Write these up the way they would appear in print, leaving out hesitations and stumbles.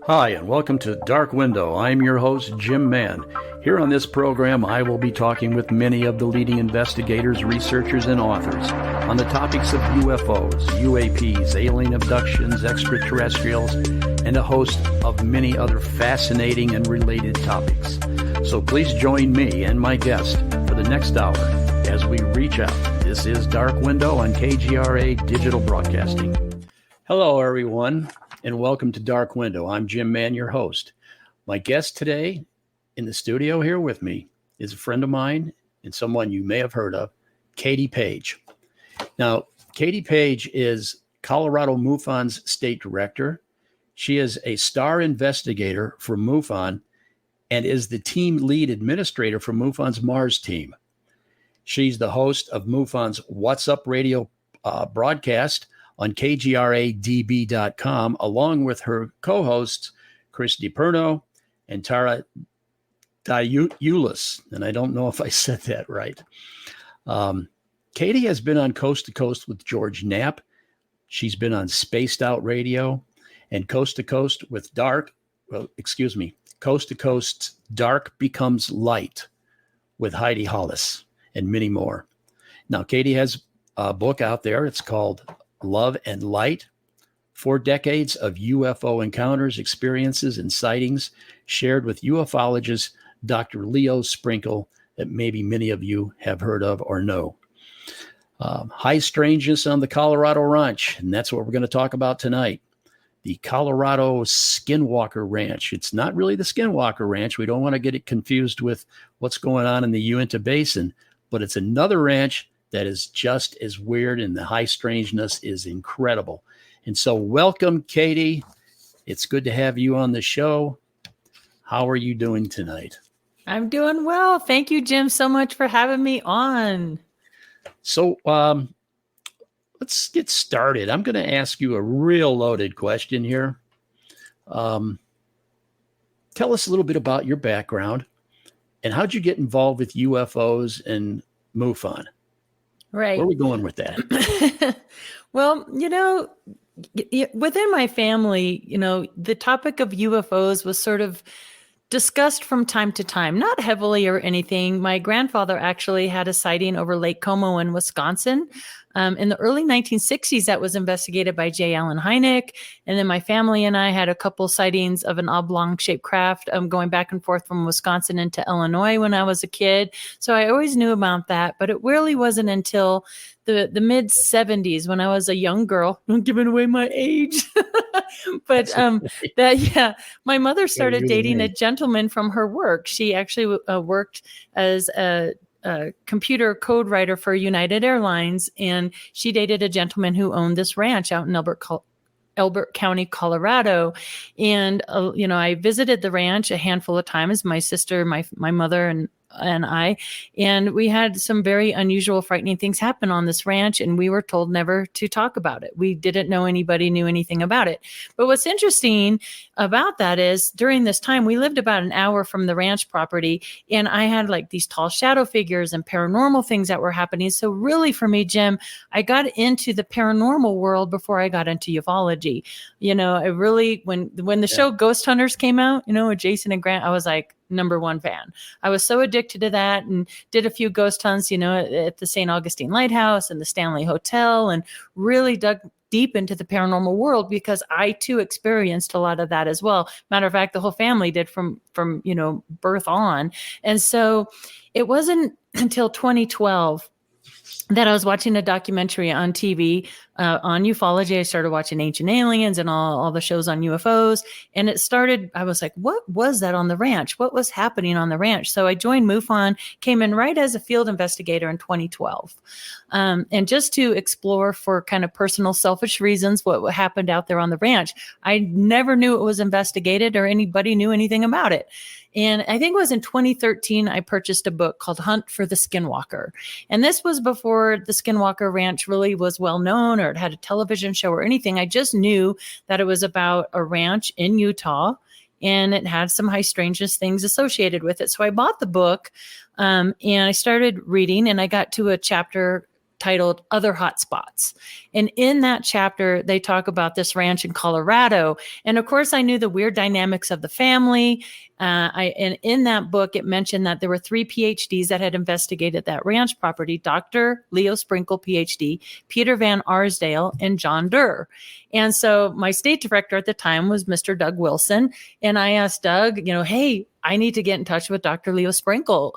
Hi, and welcome to Dark Window. I'm your host, Jim Mann. Here on this program, I will be talking with many of the leading investigators, researchers, and authors on the topics of UFOs, UAPs, alien abductions, extraterrestrials, and a host of many other fascinating and related topics. So please join me and my guest for the next hour as we reach out. This is Dark Window on KGRA Digital Broadcasting. Hello, everyone, and welcome to Dark Window. I'm Jim Mann, your host. My guest today in the studio here with me is a friend of mine and someone you may have heard of, Paige. Now, Paige is Colorado MUFON's state director. She is a star investigator for MUFON and is the team lead administrator for MUFON's Mars team. She's the host of MUFON's What's Up radio broadcast on KGRADB.com, along with her co-hosts, Chris DiPerno and Tara Diulis. And I don't know if I said that right. Katie has been on Coast to Coast with George Knapp. She's been on Spaced Out Radio and Coast to Coast with Coast to Coast's Dark Becomes Light with Heidi Hollis and many more. Now, Katie has a book out there. It's called Love and Light, 4 decades of UFO encounters, experiences, and sightings shared with ufologist Dr. Leo Sprinkle that maybe many of you have heard of or know. High strangeness on the Colorado Ranch, and that's what we're going to talk about tonight. The Colorado Skinwalker Ranch. It's not really the Skinwalker Ranch. We don't want to get it confused with what's going on in the Uinta Basin, but it's another ranch that is just as weird, and the high strangeness is incredible. And so welcome, Katie. It's good to have you on the show. How are you doing tonight? I'm doing well. Thank you, Jim, so much for having me on. So let's get started. I'm going to ask you a real loaded question here. Tell us a little bit about your background and how'd you get involved with UFOs and MUFON? Right. Where are we going with that? Well, within my family, the topic of UFOs was sort of discussed from time to time, not heavily or anything. My grandfather actually had a sighting over Lake Como in Wisconsin in the early 1960s that was investigated by J. Allen Hynek. And then my family and I had a couple sightings of an oblong-shaped craft going back and forth from Wisconsin into Illinois when I was a kid. So I always knew about that, but it really wasn't until the mid 70s when I was a young girl. I'm giving away my age. But my mother started dating a gentleman from her work. She actually worked as a computer code writer for United Airlines, and she dated a gentleman who owned this ranch out in Elbert County, Colorado. And, I visited the ranch a handful of times, my sister, my mother, and I, and we had some very unusual, frightening things happen on this ranch, and we were told never to talk about it. We didn't know anybody knew anything about it. But what's interesting about that is during this time, we lived about an hour from the ranch property, and I had like these tall shadow figures and paranormal things that were happening. So really for me, Jim, I got into the paranormal world before I got into ufology. I really, when the show Ghost Hunters came out, with Jason and Grant, I was like, #1 fan. I was so addicted to that and did a few ghost hunts, at the St. Augustine Lighthouse and the Stanley Hotel, and really dug deep into the paranormal world because I too experienced a lot of that as well. Matter of fact, the whole family did from birth on. And so it wasn't until 2012 that I was watching a documentary on TV on ufology. I started watching Ancient Aliens and all the shows on UFOs. And I was like, what was that on the ranch? What was happening on the ranch? So I joined MUFON, came in right as a field investigator in 2012. And just to explore for kind of personal selfish reasons, what happened out there on the ranch. I never knew it was investigated or anybody knew anything about it. And I think it was in 2013, I purchased a book called Hunt for the Skinwalker. And this was before the Skinwalker Ranch really was well known or it had a television show or anything. I just knew that it was about a ranch in Utah and it had some high strangeness things associated with it. So I bought the book and I started reading, and I got to a chapter titled Other Hotspots. And in that chapter, they talk about this ranch in Colorado. And of course, I knew the weird dynamics of the family. And in that book, it mentioned that there were 3 PhDs that had investigated that ranch property: Dr. Leo Sprinkle, PhD, Peter Van Arsdale, and John Durr. And so my state director at the time was Mr. Doug Wilson. And I asked Doug, hey, I need to get in touch with Dr. Leo Sprinkle.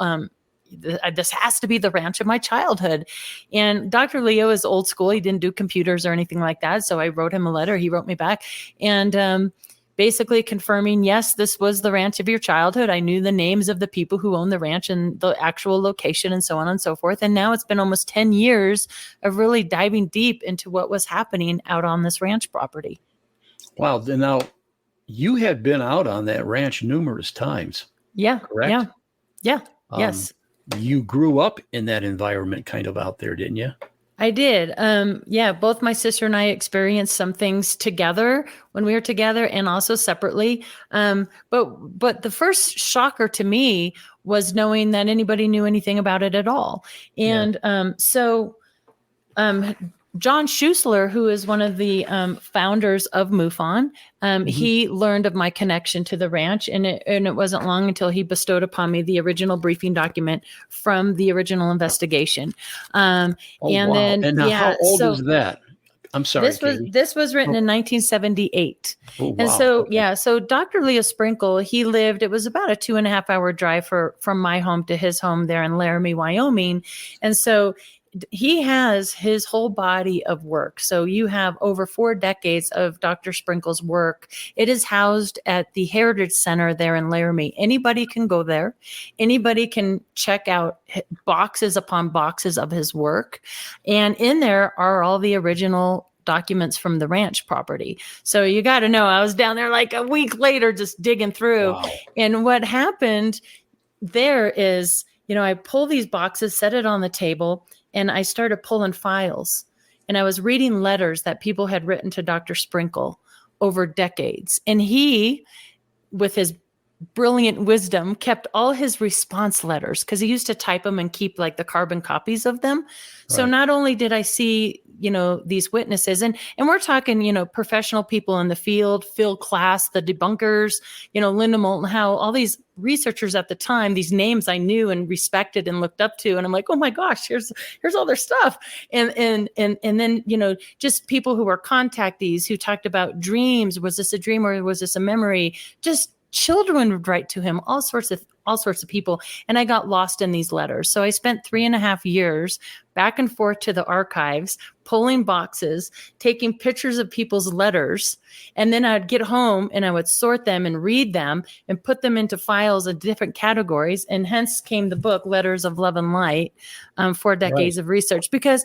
This has to be the ranch of my childhood. And Dr. Leo is old school. He didn't do computers or anything like that. So I wrote him a letter. He wrote me back and basically confirming, yes, this was the ranch of your childhood. I knew the names of the people who owned the ranch and the actual location and so on and so forth. And now it's been almost 10 years of really diving deep into what was happening out on this ranch property. Wow. Now, you had been out on that ranch numerous times. Yeah. Correct? Yeah. Yes. You grew up in that environment kind of out there, didn't you? I did. Both my sister and I experienced some things together when we were together and also separately. But the first shocker to me was knowing that anybody knew anything about it at all. And John Schuessler, who is one of the founders of MUFON, he learned of my connection to the ranch, and it wasn't long until he bestowed upon me the original briefing document from the original investigation. How old was that? I'm sorry. This was written in 1978. Oh, wow. And so, okay. So Dr. Leo Sprinkle, he lived, it was about a 2.5 hour drive from my home to his home there in Laramie, Wyoming. And so he has his whole body of work. So you have over 4 decades of Dr. Sprinkle's work. It is housed at the Heritage Center there in Laramie. Anybody can go there. Anybody can check out boxes upon boxes of his work. And in there are all the original documents from the ranch property. So you got to know, I was down there like a week later just digging through. Wow. And what happened there is, I pull these boxes, set it on the table, and I started pulling files, and I was reading letters that people had written to Dr. Sprinkle over decades. And he, with his brilliant wisdom, kept all his response letters because he used to type them and keep like the carbon copies of them. Right. So not only did I see, these witnesses and we're talking, professional people in the field, Phil Klass, the debunkers, Linda Moulton Howe, all these researchers at the time, these names I knew and respected and looked up to. And I'm like, oh my gosh, here's all their stuff. And then, just people who were contactees who talked about dreams. Was this a dream or was this a memory? Just children would write to him, all sorts of people. And I got lost in these letters. So I spent 3.5 years back and forth to the archives, pulling boxes, taking pictures of people's letters. And then I'd get home and I would sort them and read them and put them into files of different categories. And hence came the book, Letters of Love and Light, 4 decades of research. Because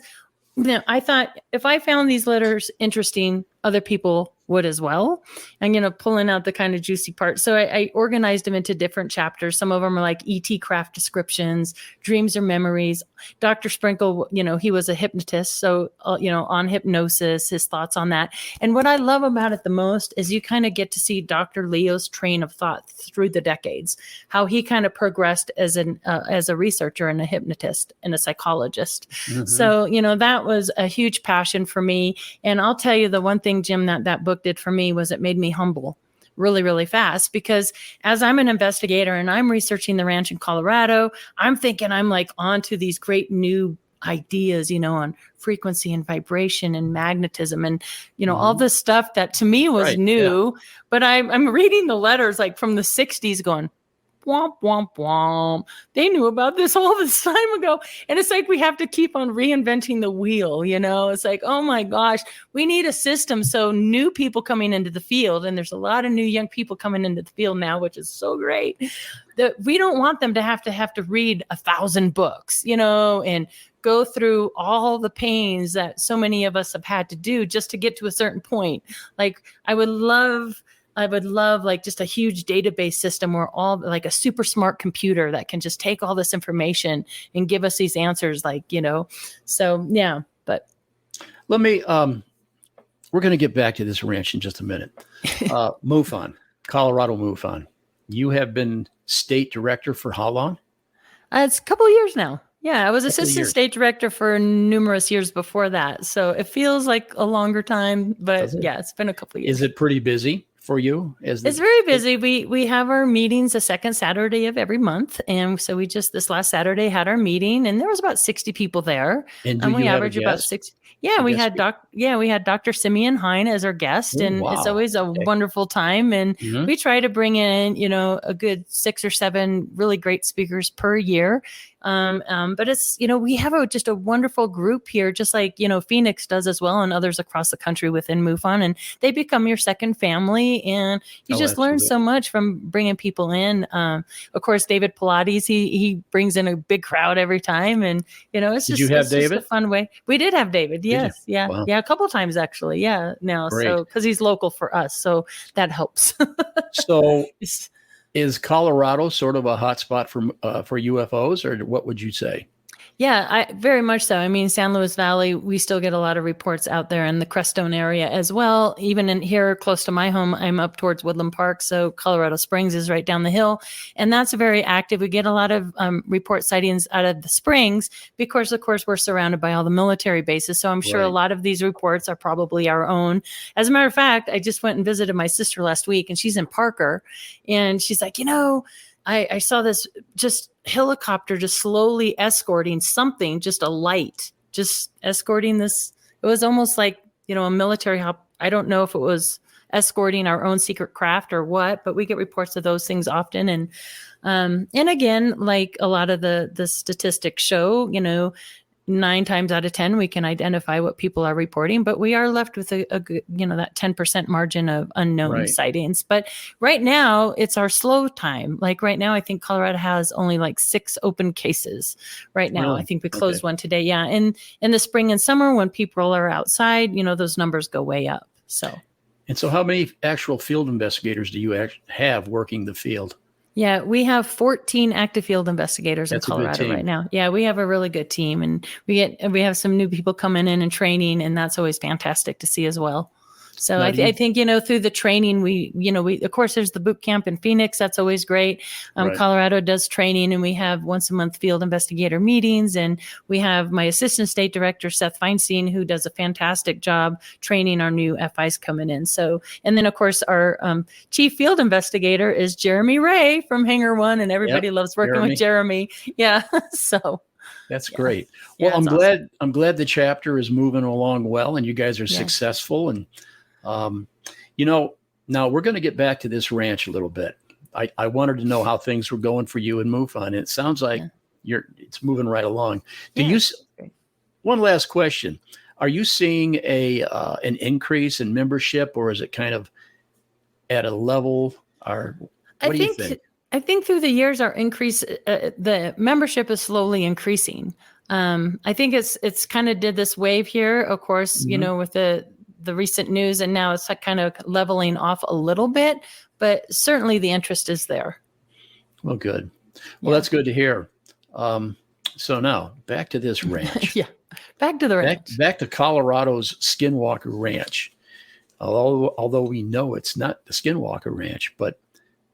I thought if I found these letters interesting, other people would as well. And, pulling out the kind of juicy part. So I organized them into different chapters. Some of them are like ET craft descriptions, dreams or memories. Dr. Sprinkle, he was a hypnotist. So, on hypnosis, his thoughts on that. And what I love about it the most is you kind of get to see Dr. Leo's train of thought through the decades, how he kind of progressed as a researcher and a hypnotist and a psychologist. Mm-hmm. So, that was a huge passion for me. And I'll tell you the one thing, Jim, that book did for me was it made me humble really, really fast, because as I'm an investigator and I'm researching the ranch in Colorado, I'm thinking I'm like onto these great new ideas, on frequency and vibration and magnetism and, all this stuff that to me was new, but I'm reading the letters like from the 60s going, womp, womp, womp. They knew about this all this time ago. And it's like we have to keep on reinventing the wheel, It's like, oh my gosh, we need a system. So new people coming into the field, and there's a lot of new young people coming into the field now, which is so great, that we don't want them to have to read 1,000 books, and go through all the pains that so many of us have had to do just to get to a certain point. Like I would love like just a huge database system where all like a super smart computer that can just take all this information and give us these answers, so yeah, but let me, we're going to get back to this ranch in just a minute. MUFON, Colorado MUFON. You have been state director for how long? It's a couple of years now. Yeah, I was Couple of assistant years. state director for numerous years before that. So it feels like a longer time, but Does it? yeah, it's been a couple of Is years. it pretty busy for you? It's very busy. We have our meetings the second Saturday of every month, and so we just this last Saturday had our meeting, and there was about 60 people there, And do and we you have a average about guest? six. Yeah, A we guest had speaker? we had Dr. Simeon Hine as our guest, Oh, and it's wow. always a Okay. wonderful time. And Mhm. we try to bring in a good 6 or 7 really great speakers per year. But it's we have just a wonderful group here, just like Phoenix does as well, and others across the country within MUFON, and they become your second family, and you Oh, just learn so absolutely. much from bringing people in. Of course, David Pilates, he brings in a big crowd every time, and it's Did you just have it's just a David? fun way. We did have David, Did you? yes, yeah, Wow. yeah, a couple times actually, yeah. Now, Great. so because he's local for us, so that helps. So It's- is Colorado sort of a hotspot for UFOs, or what would you say? Yeah, I very much so. I mean, San Luis Valley, we still get a lot of reports out there in the Crestone area as well. Even in here close to my home, I'm up towards Woodland Park, so Colorado Springs is right down the hill, and that's very active. We get a lot of report sightings out of the Springs because, of course, we're surrounded by all the military bases. So I'm sure a Right. lot of these reports are probably our own. As a matter of fact, I just went and visited my sister last week, and she's in Parker, and she's like, I saw this just helicopter just slowly escorting something, just a light, just escorting this. It was almost like, a military hop. I don't know if it was escorting our own secret craft or what, but we get reports of those things often. And again, like a lot of the statistics show, 9 times out of 10, we can identify what people are reporting, but we are left with a good, that 10% margin of unknown Right. sightings. But right now it's our slow time. Like right now, I think Colorado has only like 6 open cases right now. Really? I think we Okay. closed one today. Yeah. And in the spring and summer, when people are outside, those numbers go way up. So. And so how many actual field investigators do you have working the field? Yeah, we have 14 active field investigators That's in a good Colorado team. right now. Yeah, we have a really good team, and we have some new people coming in and training, and that's always fantastic to see as well. So Now, I think through the training we of course there's the boot camp in Phoenix, that's always great. Right. Colorado does training, and we have once a month field investigator meetings, and we have my assistant state director Seth Feinstein, who does a fantastic job training our new FIs coming in. So, and then of course our chief field investigator is Jeremy Ray from Hangar One, and everybody loves working with Jeremy. Yeah, so. That's Yeah. great. Yeah, Well, it's awesome. I'm glad the chapter is moving along well, and you guys are Yeah. successful. And now we're going to get back to this ranch a little bit. I wanted to know how things were going for you and MUFON. It sounds like it's moving right along. One last question: are you seeing an increase in membership, or is it kind of at a level? Or what do you think? I think through the years, our increase, the membership is slowly increasing. I think it's kind of did this wave here, of course, with the recent news, and now it's like kind of leveling off a little bit, but certainly the interest is there. Well, good. Well, that's good to hear. So now back to this ranch. Yeah, back to the ranch. Back to Colorado's Skinwalker Ranch. Although we know it's not the Skinwalker Ranch, but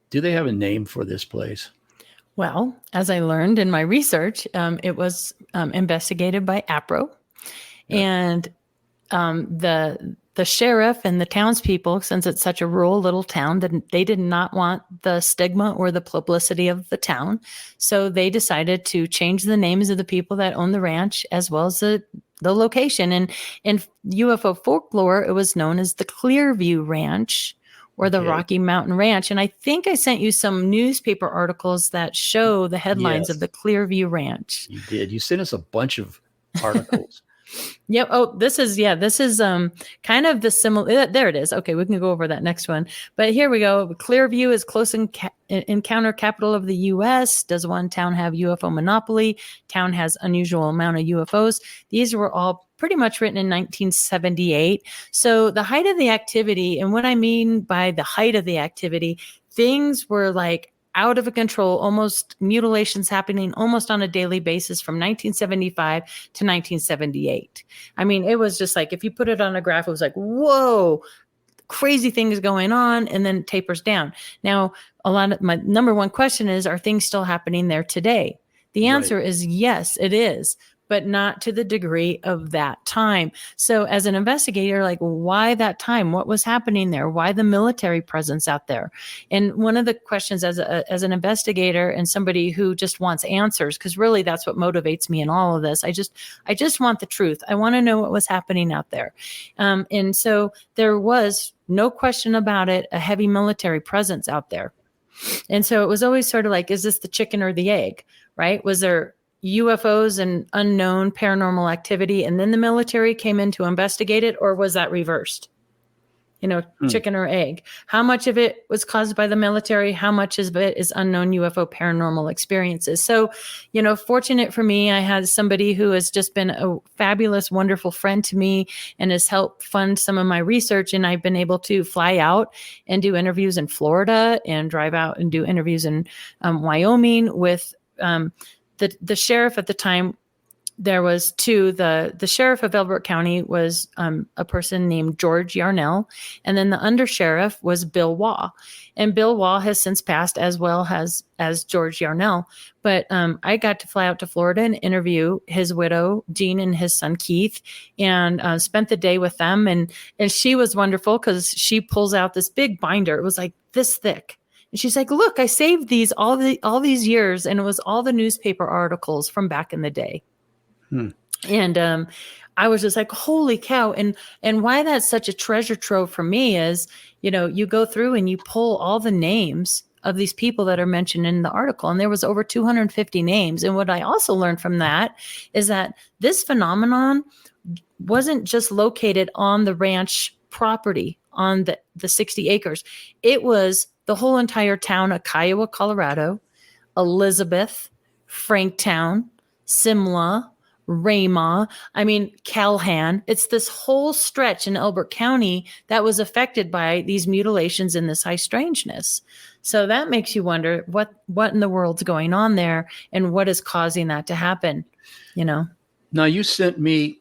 do they have a name for this place? Well, as I learned in my research, it was investigated by APRO, and the sheriff and the townspeople, since it's such a rural little town, they did not want the stigma or the publicity of the town. So they decided to change the names of the people that own the ranch as well as the location. And in UFO folklore, it was known as the Clearview Ranch or the Rocky Mountain Ranch. And I think I sent you some newspaper articles that show the headlines of the Clearview Ranch. You did. You sent us a bunch of articles. Yep. Oh, this is kind of the similar. There it is. Okay, we can go over that next one. But here we go. Clearview is close encounter capital of the U.S. Does one town have UFO monopoly? Town has unusual amount of UFOs. These were all pretty much written in 1978. So the height of the activity, and what I mean by the height of the activity, things were like out of control, almost mutilations happening almost on a daily basis from 1975 to 1978. I mean, it was just like, if you put it on a graph, it was like, whoa, crazy things going on, and then it tapers down. Now, my number one question is, are things still happening there today? The answer is yes, it is, but not to the degree of that time. So as an investigator, like, why that time? What was happening there? Why the military presence out there? And one of the questions as an investigator and somebody who just wants answers, because really that's what motivates me in all of this. I just want the truth. I want to know what was happening out there. And so there was no question about it, a heavy military presence out there. And so it was always sort of like, is this the chicken or the egg, right? Was there UFOs and unknown paranormal activity, and then the military came in to investigate it, or was that reversed? Chicken or egg. How much of it was caused by the military? How much of it is unknown UFO paranormal experiences? So, fortunate for me, I had somebody who has just been a fabulous, wonderful friend to me and has helped fund some of my research. And I've been able to fly out and do interviews in Florida and drive out and do interviews in Wyoming with the sheriff at the time. There was two. The sheriff of Elbert County was a person named George Yarnell, and then the undersheriff was Bill Waugh. And Bill Waugh has since passed, as well as George Yarnell. But I got to fly out to Florida and interview his widow, Jean, and his son, Keith, and spent the day with them. And she was wonderful because she pulls out this big binder. It was like this thick. And she's like, look, I saved these all these years, and it was all the newspaper articles from back in the day. And I was just like, holy cow. And why that's such a treasure trove for me is, you go through and you pull all the names of these people that are mentioned in the article. And there was over 250 names. And what I also learned from that is that this phenomenon wasn't just located on the ranch property, on the 60 acres. It was the whole entire town of Kiowa, Colorado, Elizabeth, Franktown, Simla, Rama, Calhan. It's this whole stretch in Elbert County that was affected by these mutilations and this high strangeness. So that makes you wonder what in the world's going on there and what is causing that to happen, Now you sent me,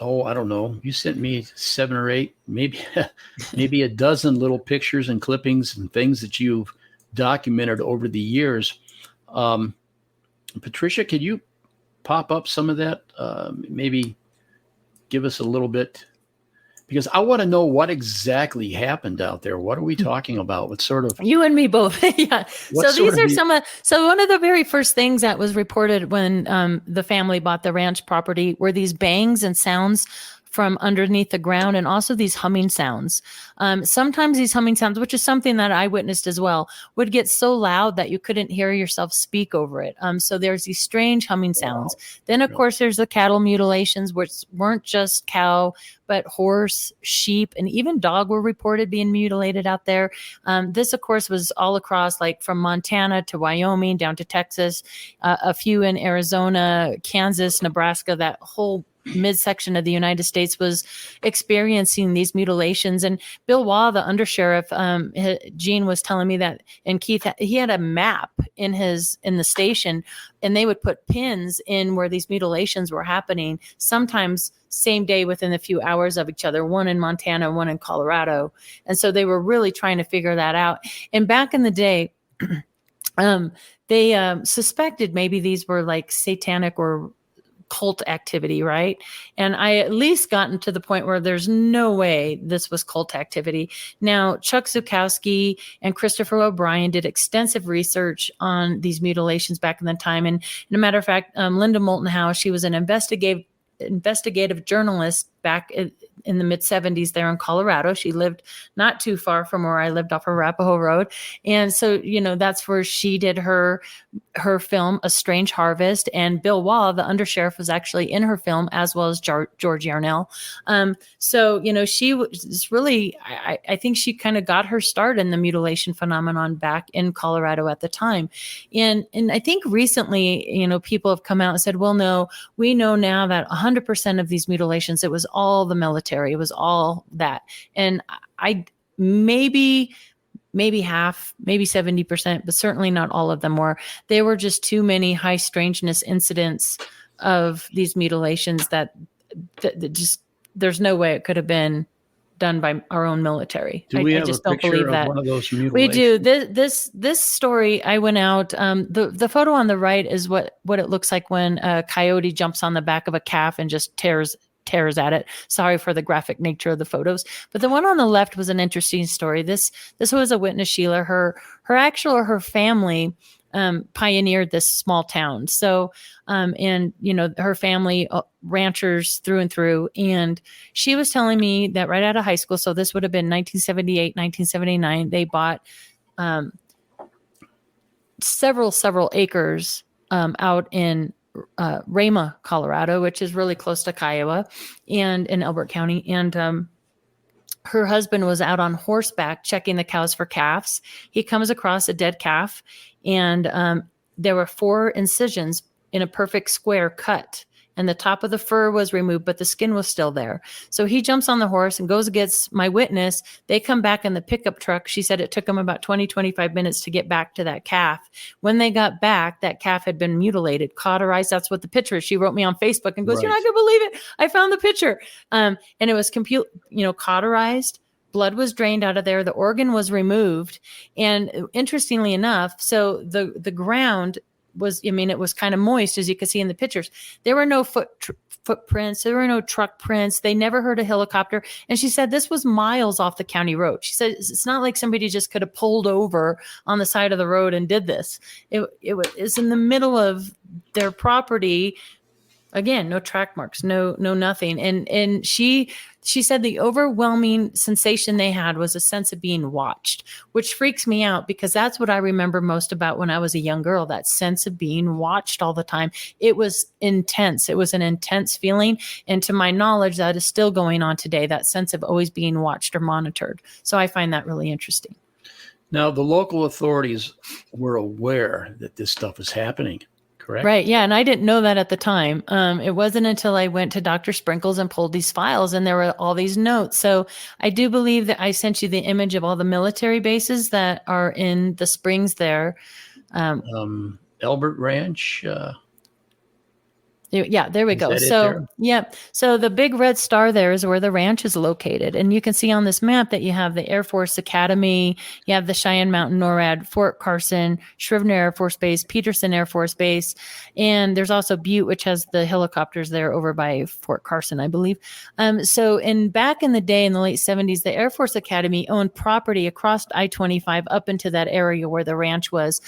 I don't know, you sent me 7 or 8, maybe a dozen little pictures and clippings and things that you've documented over the years. Patricia, could you pop up some of that? Maybe give us a little bit, because I want to know what exactly happened out there. What are we talking about? What sort of... You and me both. Yeah. So these are so one of the very first things that was reported when the family bought the ranch property were these bangs and sounds from underneath the ground, and also these humming sounds. Sometimes these humming sounds, which is something that I witnessed as well, would get so loud that you couldn't hear yourself speak over it. So there's these strange humming sounds. Wow. Then, of course, there's the cattle mutilations, which weren't just cow, but horse, sheep, and even dog were reported being mutilated out there. This, of course, was all across, like from Montana to Wyoming, down to Texas, a few in Arizona, Kansas, Nebraska, that whole midsection of the United States was experiencing these mutilations. And Bill Waugh, the undersheriff, Gene was telling me that, and Keith, he had a map in the station, and they would put pins in where these mutilations were happening, sometimes same day within a few hours of each other, one in Montana, one in Colorado. And so they were really trying to figure that out. And back in the day, they suspected maybe these were like satanic or cult activity, right? And I at least gotten to the point where there's no way this was cult activity. Now, Chuck Zukowski and Christopher O'Brien did extensive research on these mutilations back in the time. And as a matter of fact, Linda Moulton Howe, she was an investigative journalist back in the mid 70s there in Colorado. She lived not too far from where I lived off of Arapahoe Road. And so, that's where she did her film, A Strange Harvest. And Bill Waugh, the undersheriff, was actually in her film, as well as George Yarnell. So, she was really, I think she kind of got her start in the mutilation phenomenon back in Colorado at the time. And I think recently, people have come out and said, well, no, we know now that 100% of these mutilations, it was all the military. It was all that. And I maybe half, maybe 70%, but certainly not all of them were. There were just too many high strangeness incidents of these mutilations that just, there's no way it could have been done by our own military. Do we I have just a don't picture believe of that. one of those We do. mutilations? This story, I went out. The photo on the right is what it looks like when a coyote jumps on the back of a calf and just tears at it. Sorry for the graphic nature of the photos, but the one on the left was an interesting story. This was a witness, Sheila. Her family pioneered this small town. So, and her family ranchers through and through. And she was telling me that right out of high school, so this would have been 1978, 1979, they bought several acres out in Rama, Colorado, which is really close to Kiowa and in Elbert County. And her husband was out on horseback checking the cows for calves. He comes across a dead calf, and there were 4 incisions in a perfect square cut. And the top of the fur was removed, but the skin was still there. So he jumps on the horse and goes against my witness. They come back in the pickup truck. She said it took them about 25 minutes to get back to that calf. When they got back, that calf had been mutilated, cauterized. That's what the picture is. She wrote me on Facebook and goes, Right. "You're not going to believe it. I found the picture." And it was cauterized. Blood was drained out of there. The organ was removed. And interestingly enough, so the ground was, it was kind of moist, as you can see in the pictures. There were no footprints. There were no truck prints. They never heard a helicopter. And she said this was miles off the county road. She said it's not like somebody just could have pulled over on the side of the road and did this. It was in the middle of their property. Again, no track marks, no nothing. And she said the overwhelming sensation they had was a sense of being watched, which freaks me out because that's what I remember most about when I was a young girl, that sense of being watched all the time. It was intense. It was an intense feeling. And to my knowledge, that is still going on today, that sense of always being watched or monitored. So I find that really interesting. Now, the local authorities were aware that this stuff was happening, correct? Right. Yeah. And I didn't know that at the time. It wasn't until I went to Dr. Sprinkles and pulled these files and there were all these notes. So I do believe that I sent you the image of all the military bases that are in the springs there. Elbert Ranch. Yeah, there we go. So, yeah. So the big red star there is where the ranch is located. And you can see on this map that you have the Air Force Academy, you have the Cheyenne Mountain NORAD, Fort Carson, Scrivener Air Force Base, Peterson Air Force Base. And there's also Butte, which has the helicopters there over by Fort Carson, I believe. So back in the day, in the late 70s, the Air Force Academy owned property across I-25 up into that area where the ranch was.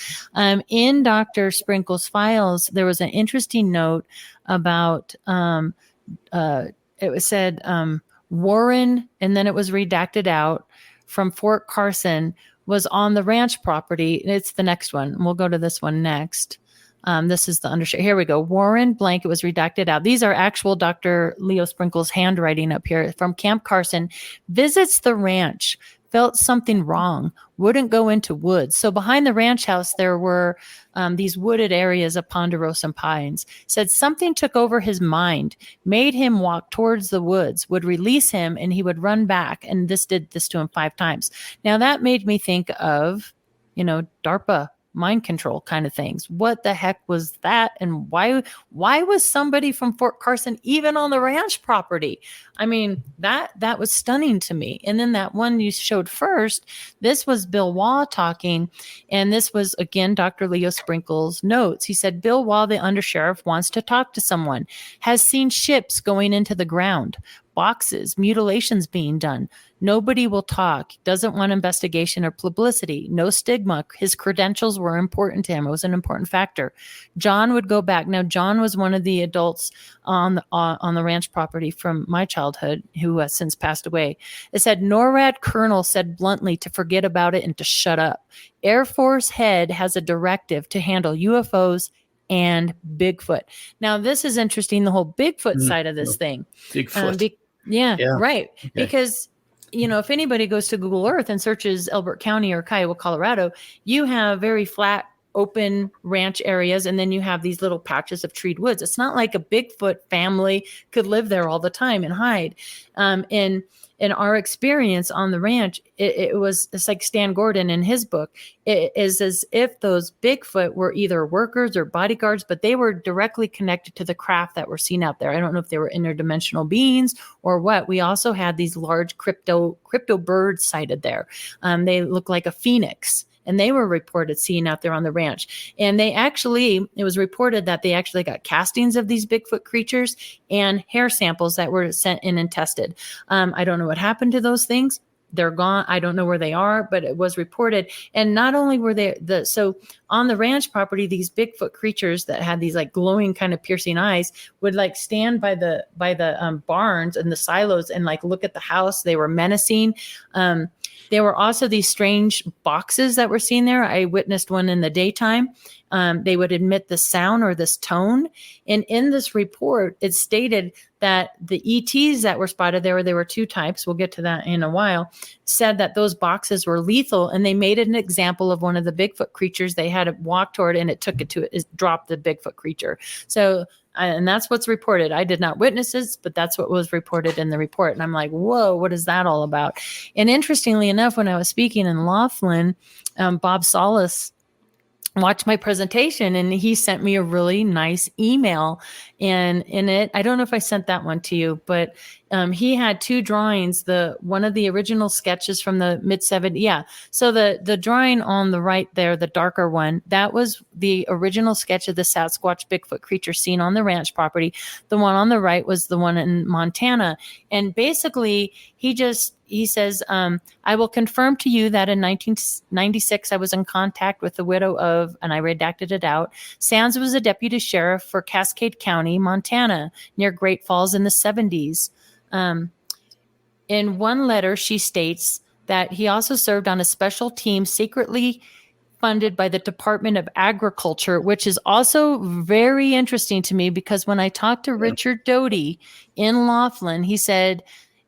In Dr. Sprinkle's files, there was an interesting note about it was said Warren, and then it was redacted out, from Fort Carson was on the ranch property. It's the next one. We'll go to this one next. This is the undershare. Here we go. Warren blank. It was redacted out. These are actual Dr. Leo Sprinkle's handwriting up here. From Camp Carson, visits the ranch, felt something wrong, wouldn't go into woods. So behind the ranch house, there were these wooded areas of ponderosa pines. Said something took over his mind, made him walk towards the woods, would release him, and he would run back. And this did this to him 5 times. Now that made me think of, DARPA mind control kind of things. What the heck was that? And why was somebody from Fort Carson even on the ranch property? I mean, that was stunning to me. And then that one you showed first, this was Bill Waugh talking. And this was, again, Dr. Leo Sprinkle's notes. He said, Bill Waugh, the undersheriff, wants to talk to someone, has seen ships going into the ground, boxes, mutilations being done. Nobody will talk. Doesn't want investigation or publicity. No stigma. His credentials were important to him. It was an important factor. John would go back. Now, John was one of the adults on the ranch property from my childhood who has since passed away. It said, NORAD colonel said bluntly to forget about it and to shut up. Air Force head has a directive to handle UFOs and Bigfoot. Now, this is interesting, the whole Bigfoot side of this thing. Bigfoot. Yeah, right. Okay. Because, if anybody goes to Google Earth and searches Elbert County or Kiowa, Colorado, you have very flat open ranch areas, and then you have these little patches of treed woods. It's not like a Bigfoot family could live there all the time and hide. In our experience on the ranch, it's like Stan Gordon in his book. It is as if those Bigfoot were either workers or bodyguards, but they were directly connected to the craft that were seen out there. I don't know if they were interdimensional beings or what. We also had these large crypto birds sighted there. They look like a phoenix. And they were reported seen out there on the ranch. And it was reported that they actually got castings of these Bigfoot creatures and hair samples that were sent in and tested. I don't know what happened to those things. They're gone. I don't know where they are, but it was reported. And not only were so on the ranch property, these Bigfoot creatures that had these like glowing kind of piercing eyes would like stand by the barns and the silos and like look at the house. They were menacing. There were also these strange boxes that were seen there. I witnessed one in the daytime. They would emit the sound or this tone. And in this report, it stated that the ETs that were spotted there were two types. We'll get to that in a while. Said that those boxes were lethal, and they made an example of one of the Bigfoot creatures. They had to walk toward it, and it dropped the Bigfoot creature. So, and that's what's reported. I did not witness this, but that's what was reported in the report. And I'm like, whoa, what is that all about? And interestingly enough, when I was speaking in Laughlin, Bob Solis watched my presentation, and he sent me a really nice email. And in it, I don't know if I sent that one to you, but he had two drawings. One of the original sketches from the mid-70s. Yeah. So the drawing on the right there, the darker one, that was the original sketch of the Sasquatch Bigfoot creature seen on the ranch property. The one on the right was the one in Montana. And basically, he says, I will confirm to you that in 1996, I was in contact with the widow of, and I redacted it out, Sands was a deputy sheriff for Cascade County, Montana, near Great Falls in the 70s. In one letter, she states that he also served on a special team secretly funded by the Department of Agriculture, which is also very interesting to me because when I talked to Richard Doty in Laughlin, he said,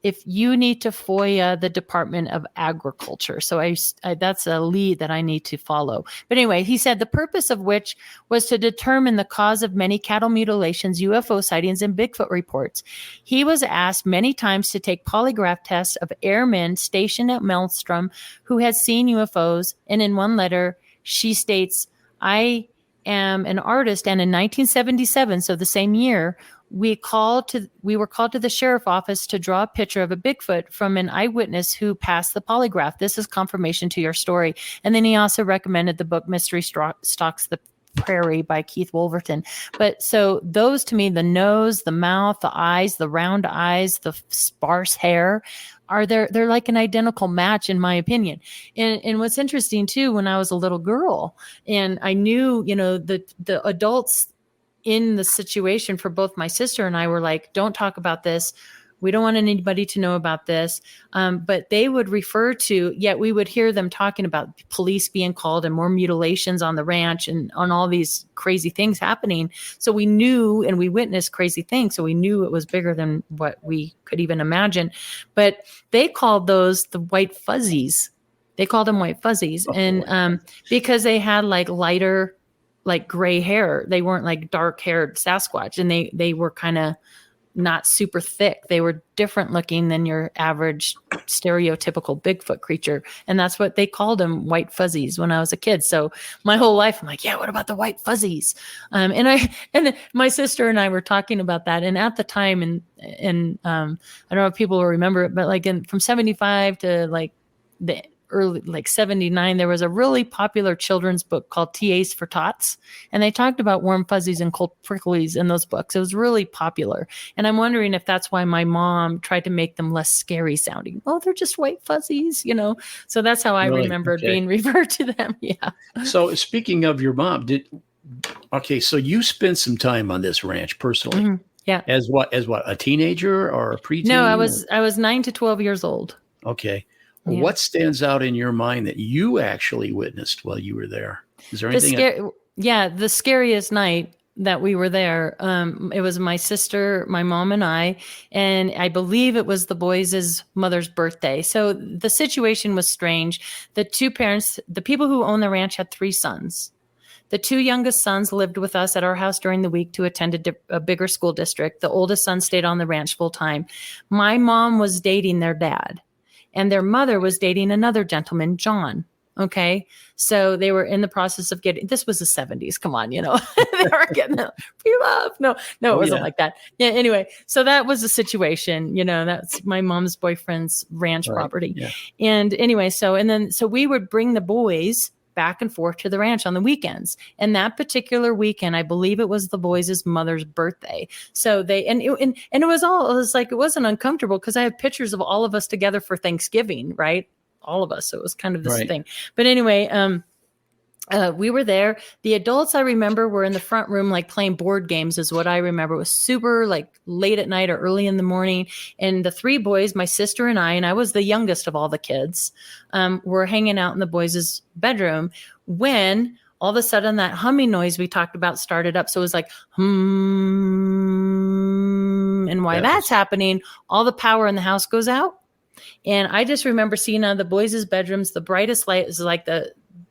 if you need to FOIA the Department of Agriculture. So that's a lead that I need to follow. But anyway, he said the purpose of which was to determine the cause of many cattle mutilations, UFO sightings, and Bigfoot reports. He was asked many times to take polygraph tests of airmen stationed at Maelstrom who had seen UFOs. And in one letter, she states, I am an artist. And in 1977, so the same year, we were called to the sheriff office to draw a picture of a Bigfoot from an eyewitness who passed the polygraph. This is confirmation to your story. And then he also recommended the book Mystery Stalks the Prairie by Keith Wolverton. But so those to me, the nose, the mouth, the eyes, the round eyes, the sparse hair, they're like an identical match in my opinion. And what's interesting too, when I was a little girl and I knew, the adults in the situation for both my sister and I were like, don't talk about this. We don't want anybody to know about this. But they would refer to, yet we would hear them talking about police being called and more mutilations on the ranch and on all these crazy things happening. So we knew and we witnessed crazy things. So we knew it was bigger than what we could even imagine. But they called those the white fuzzies. They called them white fuzzies. And because they had like lighter, like gray hair. They weren't like dark haired Sasquatch, and they were kind of not super thick. They were different looking than your average stereotypical Bigfoot creature. And that's what they called them, white fuzzies, when I was a kid. So my whole life, I'm like, yeah, what about the white fuzzies? And my sister and I were talking about that. And at the time, and I don't know if people will remember it, but like from 75 to like the early, like 79, there was a really popular children's book called TA's for Tots. And they talked about warm fuzzies and cold pricklies in those books. It was really popular. And I'm wondering if that's why my mom tried to make them less scary sounding. Oh, they're just white fuzzies, So that's how I remembered being referred to them. Yeah. So speaking of your mom, so you spent some time on this ranch personally. Mm-hmm. Yeah. As what, a teenager or a preteen? No, I was 9 to 12 years old. Okay. Yeah. What stands out in your mind that you actually witnessed while you were there? Is there anything? The scariest night that we were there, it was my sister, my mom, and I believe it was the boys' mother's birthday. So the situation was strange. The two parents, the people who own the ranch, had 3 sons. The two youngest sons lived with us at our house during the week to attend a bigger school district. The oldest son stayed on the ranch full time. My mom was dating their dad, and their mother was dating another gentleman, John. Okay. So they were in the process of this was the 70s. Come on, they were getting free love. No, it wasn't like that. Yeah. Anyway, so that was the situation, that's my mom's boyfriend's ranch property. Yeah. And anyway, so we would bring the boys back and forth to the ranch on the weekends. And that particular weekend, I believe it was the boys' mother's birthday. So it wasn't uncomfortable because I have pictures of all of us together for Thanksgiving, right? All of us. So it was kind of this thing. But anyway, we were there. The adults I remember were in the front room, like playing board games is what I remember. It was super like late at night or early in the morning. And the three boys, my sister and I was the youngest of all the kids, were hanging out in the boys' bedroom when all of a sudden that humming noise we talked about started up. So it was like, and while that's happening, all the power in the house goes out. And I just remember seeing out of the boys' bedrooms, the brightest light is like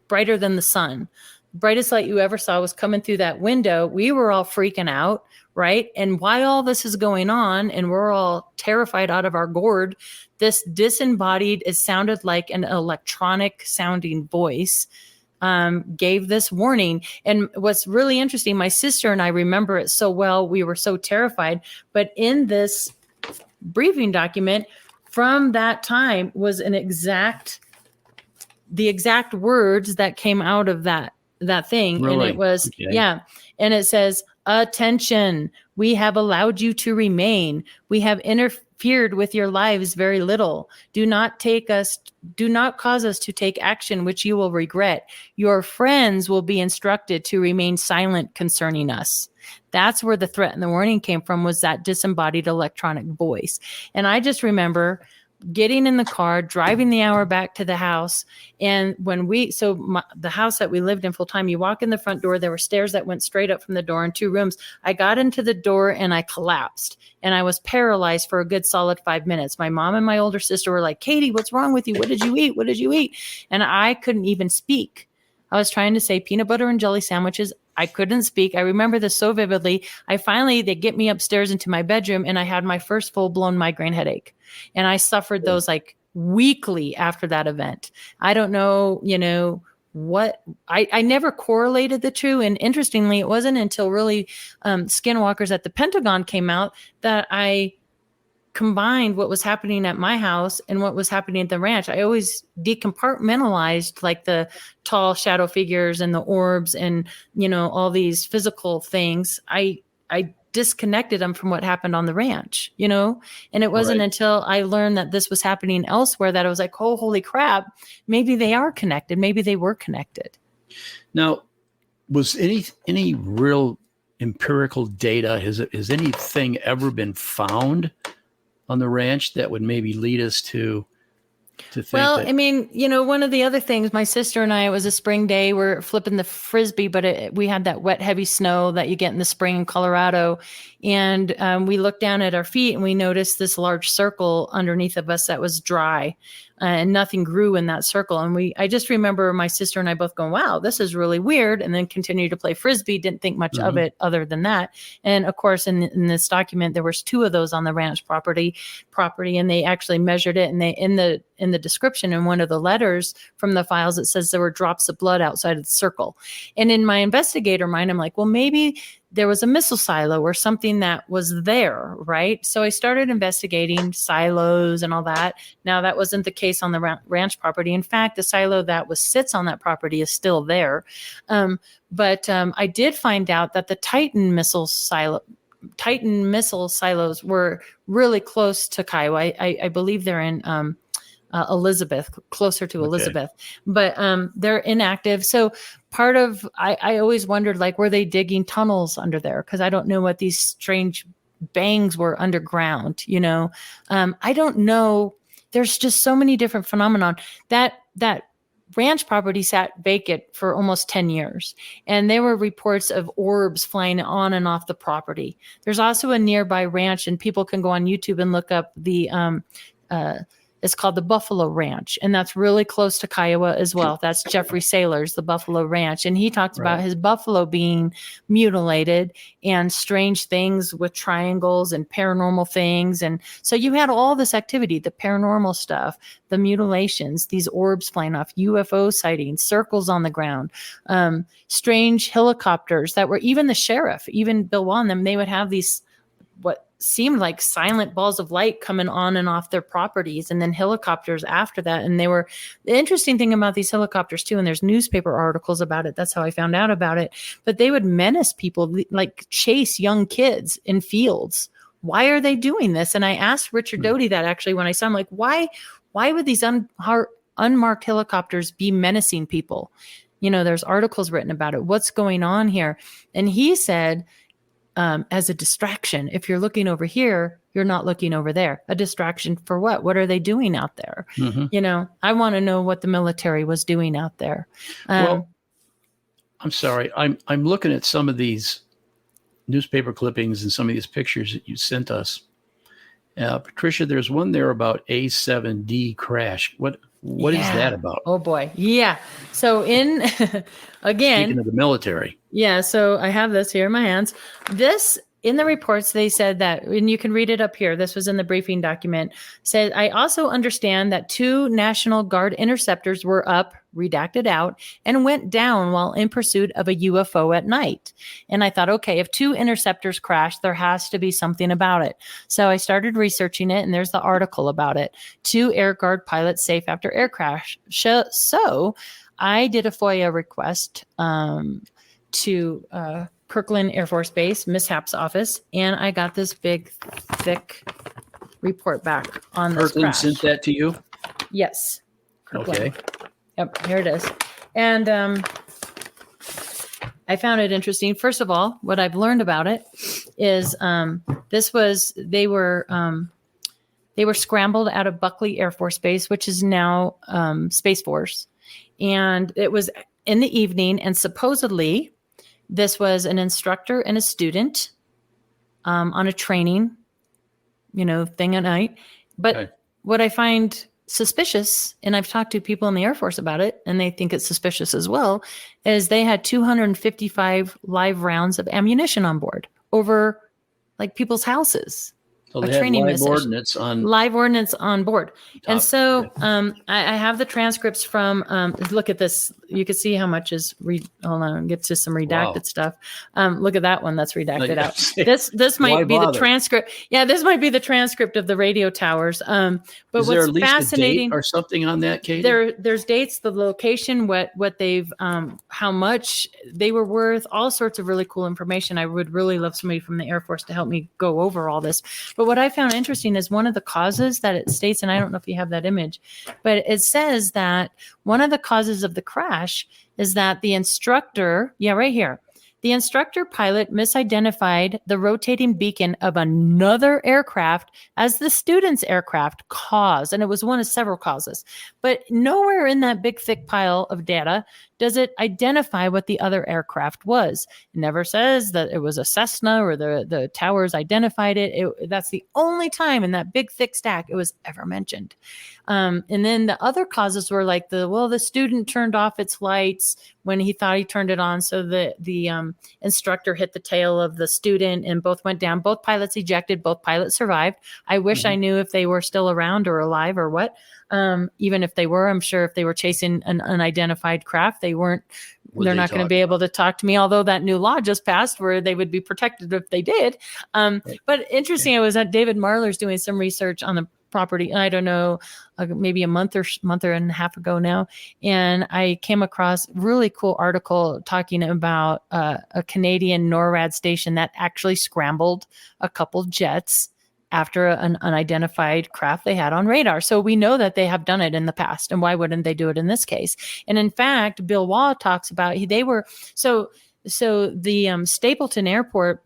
brighter than the sun. The brightest light you ever saw was coming through that window. We were all freaking out, right? And while all this is going on and we're all terrified out of our gourd, this disembodied, it sounded like an electronic sounding voice, gave this warning. And what's really interesting, my sister and I remember it so well. We were so terrified. But in this briefing document, from that time was the exact words that came out of that thing. Really? And it was, and it says, attention, we have allowed you to remain. We have interfered with your lives very little. Do not cause us to take action which you will regret. Your friends will be instructed to remain silent concerning us. That's where the threat and the warning came from, was that disembodied electronic voice. And I just remember getting in the car, driving the hour back to the house. And when the house that we lived in full time, you walk in the front door, there were stairs that went straight up from the door and 2 rooms. I got into the door and I collapsed and I was paralyzed for a good solid 5 minutes. My mom and my older sister were like, Katie, what's wrong with you? What did you eat? What did you eat? And I couldn't even speak. I was trying to say peanut butter and jelly sandwiches. I couldn't speak. I remember this so vividly. They get me upstairs into my bedroom and I had my first full-blown migraine headache. And I suffered those like weekly after that event. I don't know, what I never correlated the two. And interestingly, it wasn't until really Skinwalkers at the Pentagon came out that I combined what was happening at my house and what was happening at the ranch. I always decompartmentalized like the tall shadow figures and the orbs and, all these physical things. I disconnected them from what happened on the ranch, and it wasn't until I learned that this was happening elsewhere that I was like, oh, holy crap, maybe they are connected. Maybe they were connected. Now, was any real empirical data, has anything ever been found on the ranch that would maybe lead us to think one of the other things, my sister and I, it was a spring day, we're flipping the Frisbee, but we had that wet, heavy snow that you get in the spring in Colorado. And we looked down at our feet and we noticed this large circle underneath of us that was dry. And nothing grew in that circle. And I just remember my sister and I both going, wow, this is really weird. And then continued to play Frisbee. Didn't think much of it other than that. And of course, in this document, there was 2 of those on the ranch property, and they actually measured it. And they, in the description, in one of the letters from the files, it says there were drops of blood outside of the circle. And in my investigator mind, I'm like, well, maybe there was a missile silo or something that was there, right? So I started investigating silos and all that. Now, that wasn't the case on the ranch property. In fact, the silo that sits on that property is still there. But I did find out that the Titan missile silos were really close to Kiowa. I believe they're in Elizabeth, closer to Elizabeth, but they're inactive. So part of, I always wondered, like, were they digging tunnels under there? Because I don't know what these strange bangs were underground, I don't know. There's just so many different phenomenon. That ranch property sat vacant for almost 10 years. And there were reports of orbs flying on and off the property. There's also a nearby ranch, and people can go on YouTube and look up the is called the Buffalo Ranch, and that's really close to Kiowa as well. That's Jeffrey Saylor's, the Buffalo Ranch, and he talks about his buffalo being mutilated and strange things with triangles and paranormal things. And so you had all this activity, the paranormal stuff, the mutilations, these orbs flying off, UFO sightings, circles on the ground, strange helicopters that were, even the sheriff, even Bill Wall and them, they would have these what seemed like silent balls of light coming on and off their properties, and then helicopters after that. And they were, the interesting thing about these helicopters too, and there's newspaper articles about it, that's how I found out about it, but they would menace people, like chase young kids in fields. Why are they doing this? And I asked Richard Doty that actually when I saw him, like, why would these unmarked helicopters be menacing people? You know, there's articles written about it. What's going on here? And he said, as a distraction, if you're looking over here, you're not looking over there. A distraction for what? What are they doing out there? You know, I want to know what the military was doing out there. Well, I'm sorry. I'm looking at some of these newspaper clippings and some of these pictures that you sent us. Patricia, there's one there about A7D crash. What is that about? Oh boy. Yeah. So in again, speaking of the military. Yeah. So I have this here in my hands. This in the reports, they said that, and you can read it up here. This was in the briefing document. Said, I also understand that 2 National Guard interceptors were up, redacted out, and went down while in pursuit of a UFO at night. And I thought, okay, if 2 interceptors crashed, there has to be something about it. So I started researching it, and there's the article about it. 2 Air Guard pilots safe after air crash. So I did a FOIA request to Kirkland Air Force Base, Mishap's office, and I got this big, thick report back on this Kirkland crash. sent that to you? Yes. Kirkland. Okay. Yep, here it is. And I found it interesting. First of all, what I've learned about it is they were scrambled out of Buckley Air Force Base, which is now Space Force. And it was in the evening, and supposedly this was an instructor and a student on a training, thing at night. But what I find suspicious, and I've talked to people in the Air Force about it, and they think it's suspicious as well, is they had 255 live rounds of ammunition on board over like people's houses. So they had live ordnance on board. And so I have the transcripts from, look at this. You can see how much is, hold on, get to some redacted stuff. Look at that one that's redacted out. This might be the transcript. Yeah, this might be the transcript of the radio towers. But is there at least fascinating, a date or something on that, Katie? There's dates, the location, what they've, how much they were worth, all sorts of really cool information. I would really love somebody from the Air Force to help me go over all this. But what I found interesting is one of the causes that it states, and I don't know if you have that image, but it says that one of the causes of the crash is that the instructor, right here, the instructor pilot misidentified the rotating beacon of another aircraft as the student's aircraft cause. And it was one of several causes. But nowhere in that big, thick pile of data does it identify what the other aircraft was. It never says that it was a Cessna or the towers identified it. That's the only time in that big, thick stack it was ever mentioned. And then the other causes were like the student turned off its lights when he thought he turned it on. So the instructor hit the tail of the student and both went down. Both pilots ejected. Both pilots survived. I wish I knew if they were still around or alive or what. Even if they were, I'm sure if they were chasing an unidentified craft, they weren't. They're not going to be able to talk to me. Although that new law just passed where they would be protected if they did. But interesting, I was at David Marler's doing some research on the property. I don't know, maybe a month and a half ago now. And I came across a really cool article talking about a Canadian NORAD station that actually scrambled a couple jets after an unidentified craft they had on radar. So we know that they have done it in the past. And why wouldn't they do it in this case? And in fact, Bill Waugh talks about, so the Stapleton Airport,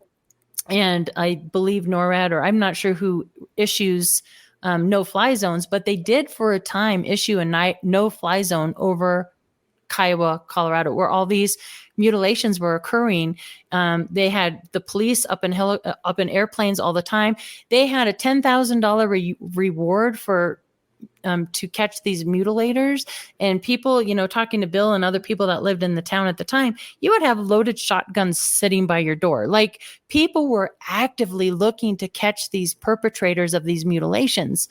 and I believe NORAD, or I'm not sure who issues no-fly zones, but they did for a time issue a no-fly zone over Kiowa, Colorado, where all these mutilations were occurring. They had the police up in airplanes all the time. They had a $10,000 reward for to catch these mutilators. And people, talking to Bill and other people that lived in the town at the time, you would have loaded shotguns sitting by your door. Like, people were actively looking to catch these perpetrators of these mutilations.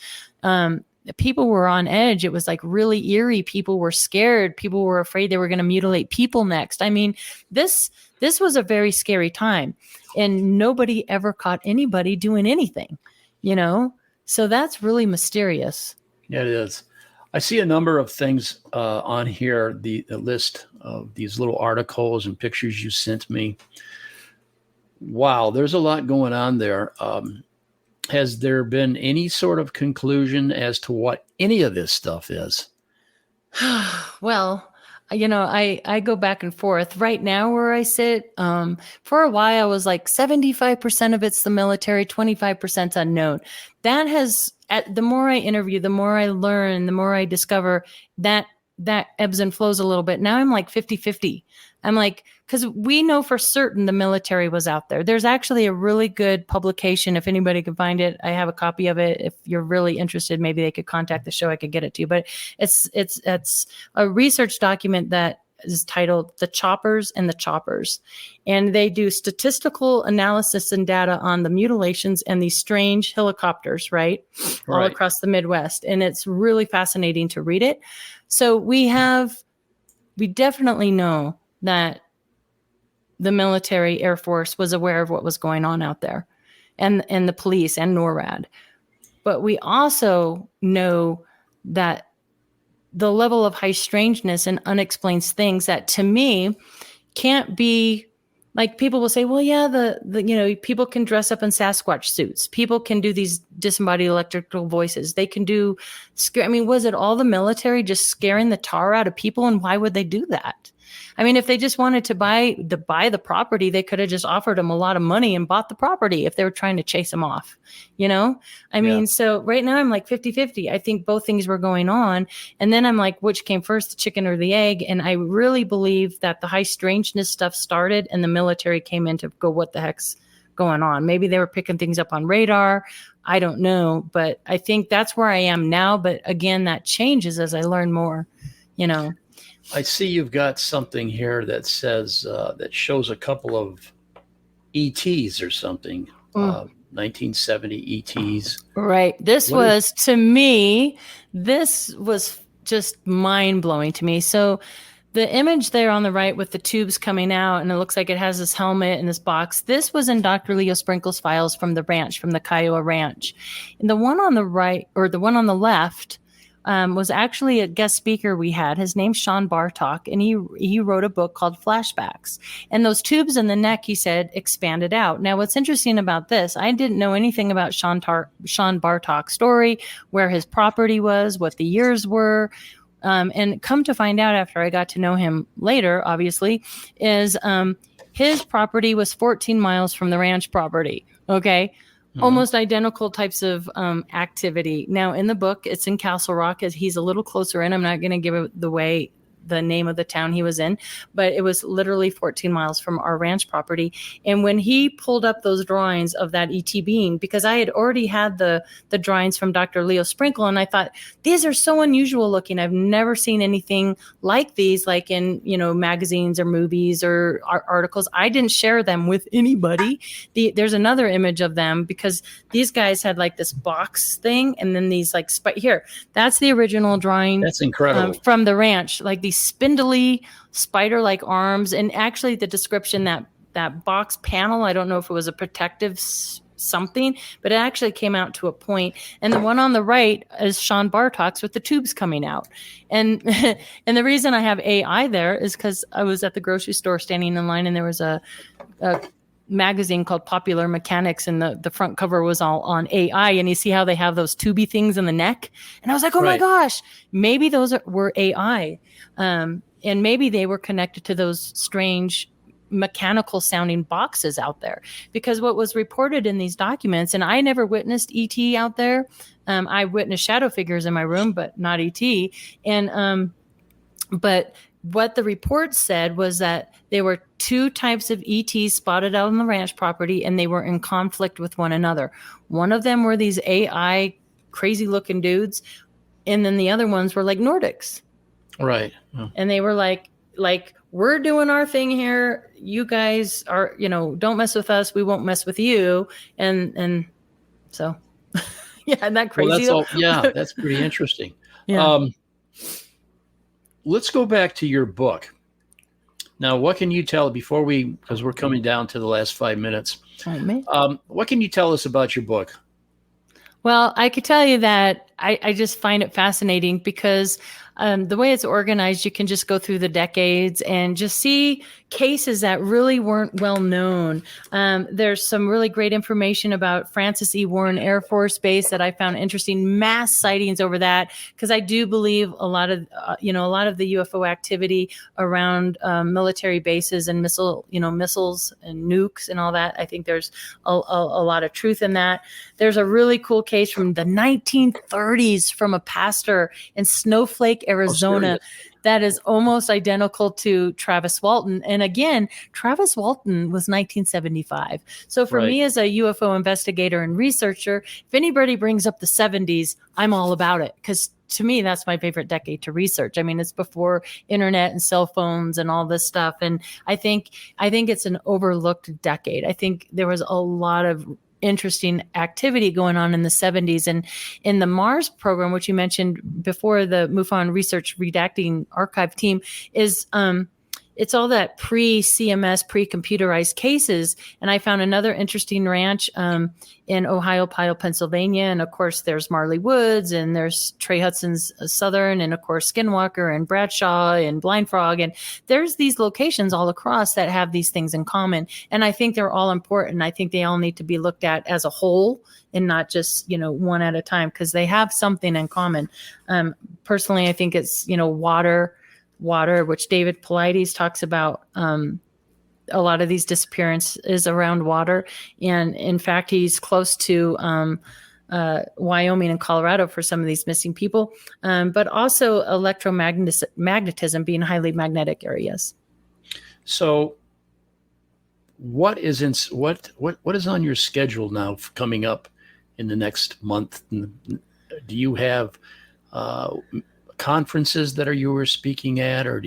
People were on edge. It was like really eerie. People were scared. People were afraid they were going to mutilate people next. I mean, this was a very scary time, and nobody ever caught anybody doing anything, So that's really mysterious. Yeah, it is. I see a number of things on here, the list of these little articles and pictures you sent me. Wow, there's a lot going on there. Has there been any sort of conclusion as to what any of this stuff is? Well, I go back and forth. Right now, where I sit, for a while, I was like 75% of it's the military, 25% unknown. That has, the more I interview, the more I learn, the more I discover that ebbs and flows a little bit. Now I'm like 50-50. I'm like, because we know for certain the military was out there. There's actually a really good publication. If anybody can find it, I have a copy of it. If you're really interested, maybe they could contact the show. I could get it to you. But it's a research document that is titled "The Choppers and the Choppers," and they do statistical analysis and data on the mutilations and these strange helicopters, right, all across the Midwest. And it's really fascinating to read it. So we definitely know that the military, Air Force, was aware of what was going on out there, and the police and NORAD. But we also know that the level of high strangeness and unexplained things that, to me, can't be, like, people will say, well, yeah, the people can dress up in Sasquatch suits. People can do these disembodied electrical voices. They can do, was it all the military just scaring the tar out of people? And why would they do that? I mean, if they just wanted to buy the property, they could have just offered them a lot of money and bought the property if they were trying to chase them off, I mean, so right now I'm like 50-50. I think both things were going on. And then I'm like, which came first, the chicken or the egg? And I really believe that the high strangeness stuff started and the military came in to go, what the heck's going on? Maybe they were picking things up on radar. I don't know. But I think that's where I am now. But again, that changes as I learn more, I see you've got something here that says, that shows a couple of ETs or something, 1970 ETs. Right. To me, this was just mind blowing to me. So the image there on the right with the tubes coming out, and it looks like it has this helmet and this box. This was in Dr. Leo Sprinkle's files from the ranch, from the Kiowa Ranch. And the one on the right, or the one on the left, was actually a guest speaker we had. His name's Sean Bartok, and he wrote a book called Flashbacks. And those tubes in the neck, he said, expanded out. Now, what's interesting about this, I didn't know anything about Sean Bartok's story, where his property was, what the years were. And come to find out after I got to know him later, obviously, is his property was 14 miles from the ranch property. Okay. Almost identical types of activity. Now, in the book, it's in Castle Rock, as he's a little closer in. I'm not going to give the name of the town he was in, but it was literally 14 miles from our ranch property. And when he pulled up those drawings of that ET being, because I had already had the drawings from Dr. Leo Sprinkle, and I thought, these are so unusual looking. I've never seen anything like these, like in, magazines or movies or articles. I didn't share them with anybody. There's another image of them, because these guys had like this box thing, and then these like, here, that's the original drawing. That's incredible. From the ranch, like these spindly spider-like arms. And actually the description, that box panel, I don't know if it was a protective something, but it actually came out to a point. And the one on the right is Sean Bartok's with the tubes coming out. And and the reason I have AI there is because I was at the grocery store standing in line, and there was a magazine called Popular Mechanics, and the front cover was all on AI, and you see how they have those tubey things in the neck, and I was like, oh my gosh, maybe those were AI, and maybe they were connected to those strange mechanical sounding boxes out there. Because what was reported in these documents, and I never witnessed ET out there, I witnessed shadow figures in my room, but not ET. And but what the report said was that there were two types of ETs spotted out on the ranch property, and they were in conflict with one another. One of them were these AI crazy looking dudes, And then the other ones were like Nordics. Right. Yeah. And they were like, we're doing our thing here. You guys are, don't mess with us. We won't mess with you. And so, yeah, isn't that Well, crazy that's though? all. Yeah, that's pretty interesting. Yeah. Let's go back to your book. Now, what can you tell because we're coming down to the last 5 minutes. Oh, man. What can you tell us about your book? Well, I could tell you that I just find it fascinating because the way it's organized, you can just go through the decades and just see cases that really weren't well known. There's some really great information about Francis E. Warren Air Force Base that I found interesting. Mass sightings over that, because I do believe a lot of the UFO activity around military bases and missiles and nukes and all that. I think there's a lot of truth in that. There's a really cool case from the 1930s from a pastor in Snowflake, Arizona, that is almost identical to Travis Walton. And again, Travis Walton was 1975. So for me as a UFO investigator and researcher, if anybody brings up the 70s, I'm all about it, because to me, that's my favorite decade to research. I mean, it's before internet and cell phones and all this stuff. And I think it's an overlooked decade. I think there was a lot of interesting activity going on in the 70s. And in the Mars program, which you mentioned before, the MUFON Research Redacting Archive team is it's all that pre-CMS, pre-computerized cases. And I found another interesting ranch in Ohiopyle, Pennsylvania. And of course, there's Marley Woods, and there's Trey Hudson's Southern, and of course, Skinwalker and Bradshaw and Blind Frog. And there's these locations all across that have these things in common. And I think they're all important. I think they all need to be looked at as a whole and not just, one at a time, because they have something in common. Personally, I think it's, water, which David Paulides talks about. A lot of these disappearances around water. And in fact, he's close to Wyoming and Colorado for some of these missing people, but also electromagnetism being highly magnetic areas. So what is on your schedule now coming up in the next month? Do you have conferences that you were speaking at, or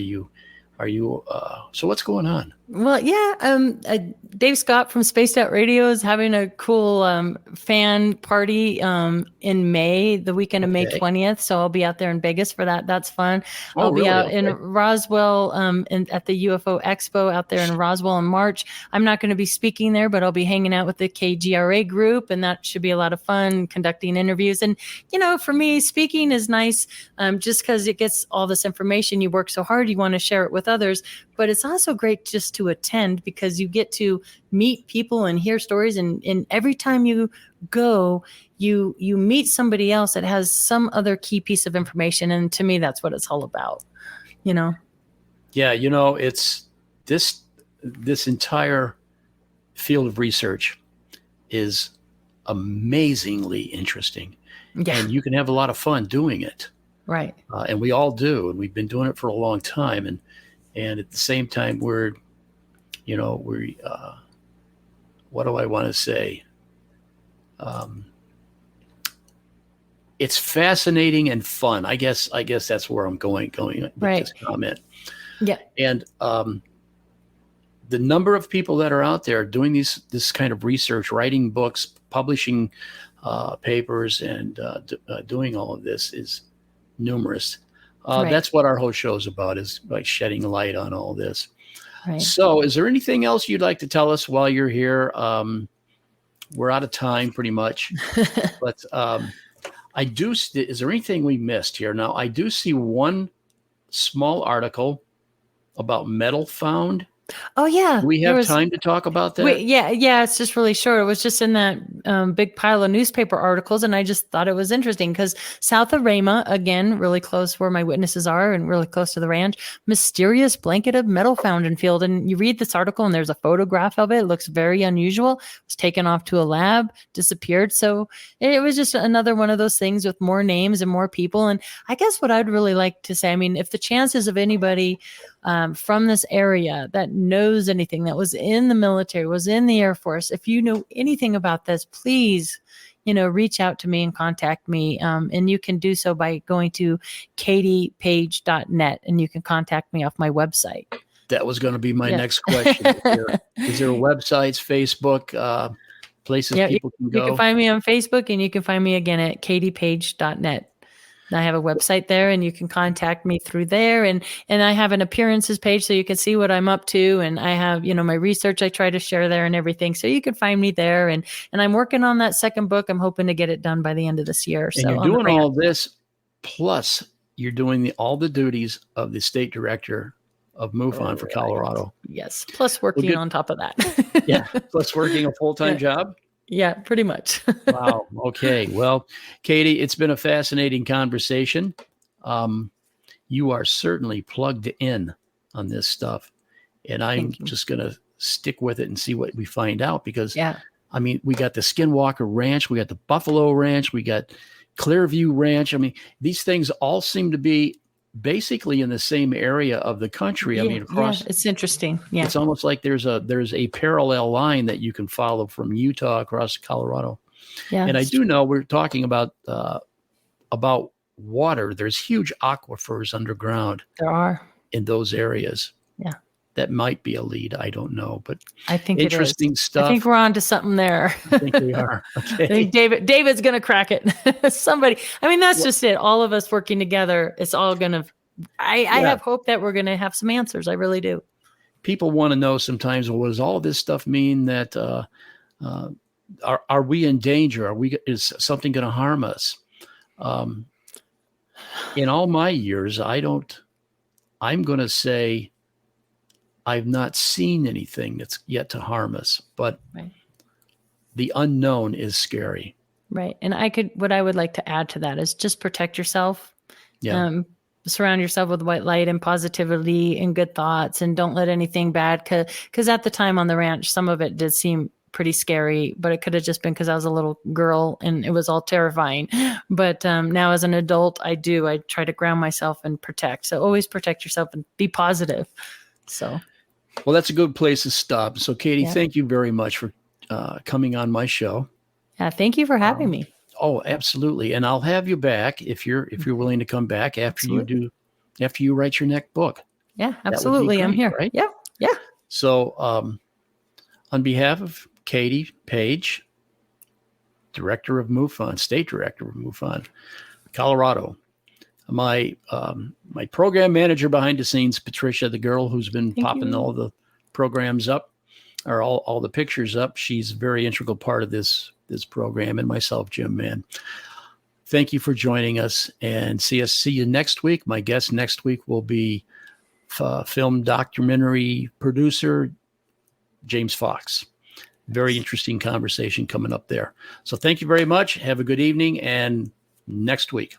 so what's going on? Well, yeah. Dave Scott from Spaced Out Radio is having a cool fan party in May, the weekend of May 20th. So I'll be out there in Vegas for that. That's fun. I'll be out in Roswell at the UFO Expo out there in Roswell in March. I'm not going to be speaking there, but I'll be hanging out with the KGRA group, and that should be a lot of fun, conducting interviews. And, for me, speaking is nice just because it gets all this information. You work so hard, you want to share it with others. But it's also great just to attend, because you get to meet people and hear stories. And every time you go, you meet somebody else that has some other key piece of information. And to me, that's what it's all about, Yeah, it's this entire field of research is amazingly interesting. Yeah. And you can have a lot of fun doing it. Right. And we all do. And we've been doing it for a long time. And at the same time, what do I want to say? It's fascinating and fun. I guess that's where I'm going with this comment. Yeah. And the number of people that are out there doing this kind of research, writing books, publishing papers, and doing all of this is numerous. That's what our whole show is about, is like shedding light on all this. Right. So is there anything else you'd like to tell us while you're here? We're out of time pretty much, but is there anything we missed here? Now, I do see one small article about metal found. Oh, yeah. Do we have time to talk about that? Yeah. It's just really short. It was just in that big pile of newspaper articles. And I just thought it was interesting because south of Rama, again, really close where my witnesses are and really close to the ranch, mysterious blanket of metal found in field. And you read this article and there's a photograph of it. It looks very unusual. It was taken off to a lab, disappeared. So it was just another one of those things with more names and more people. And I guess what I'd really like to say, I mean, if the chances of anybody from this area that knows anything, that was in the military, was in the Air Force, if you know anything about this, please, reach out to me and contact me. And you can do so by going to katiepaige.net, and you can contact me off my website. That was going to be my next question. Is there websites, Facebook, places people can go? You can find me on Facebook, and you can find me again at katiepaige.net. I have a website there, and you can contact me through there. And I have an appearances page, so you can see what I'm up to. And I have, my research I try to share there and everything. So you can find me there. And I'm working on that second book. I'm hoping to get it done by the end of this year. And you're doing all this, plus you're doing all the duties of the state director of MUFON for Colorado. Yes. Plus working on top of that. Yeah. Plus working a full-time job. Yeah, pretty much. Wow. Okay. Well, Katie, it's been a fascinating conversation. You are certainly plugged in on this stuff, and I'm just going to stick with it and see what we find out, because we got the Skinwalker Ranch, we got the Buffalo Ranch, we got Clearview Ranch. These things all seem to be basically in the same area of the country. Across. It's interesting. Yeah. It's almost like there's a parallel line that you can follow from Utah across Colorado. Yeah. And I do know we're talking about water. There's huge aquifers underground. There are in those areas. Yeah. That might be a lead. I don't know, but I think interesting stuff. I think we're on to something there. I think we are. Okay. I think David's going to crack it. Somebody. That's just it. All of us working together. It's all going to. I have hope that we're going to have some answers. I really do. People want to know sometimes, well, what does all this stuff mean? That are we in danger? Is something going to harm us? In all my years, I'm going to say I've not seen anything that's yet to harm us, but the unknown is scary. Right. And what I would like to add to that is just protect yourself. Yeah. Surround yourself with white light and positivity and good thoughts, and don't let anything bad, because at the time on the ranch, some of it did seem pretty scary, but it could have just been because I was a little girl and it was all terrifying. But now as an adult, I try to ground myself and protect. So always protect yourself and be positive. So. Well, that's a good place to stop. So Katie, thank you very much for coming on my show. Yeah. Thank you for having me. Oh, absolutely. And I'll have you back if you're willing to come back after you write your next book. Yeah, absolutely. Great, I'm here. Right? Yeah. Yeah. So, on behalf of Katie Paige, Director of MUFON, State Director of MUFON, Colorado, my program manager behind the scenes, Patricia, the girl who's been popping all the programs up, or all the pictures up. She's a very integral part of this program, and myself, Jim Mann. Thank you for joining us, and see you next week. My guest next week will be film documentary producer James Fox. Very interesting conversation coming up there. So thank you very much. Have a good evening, and next week.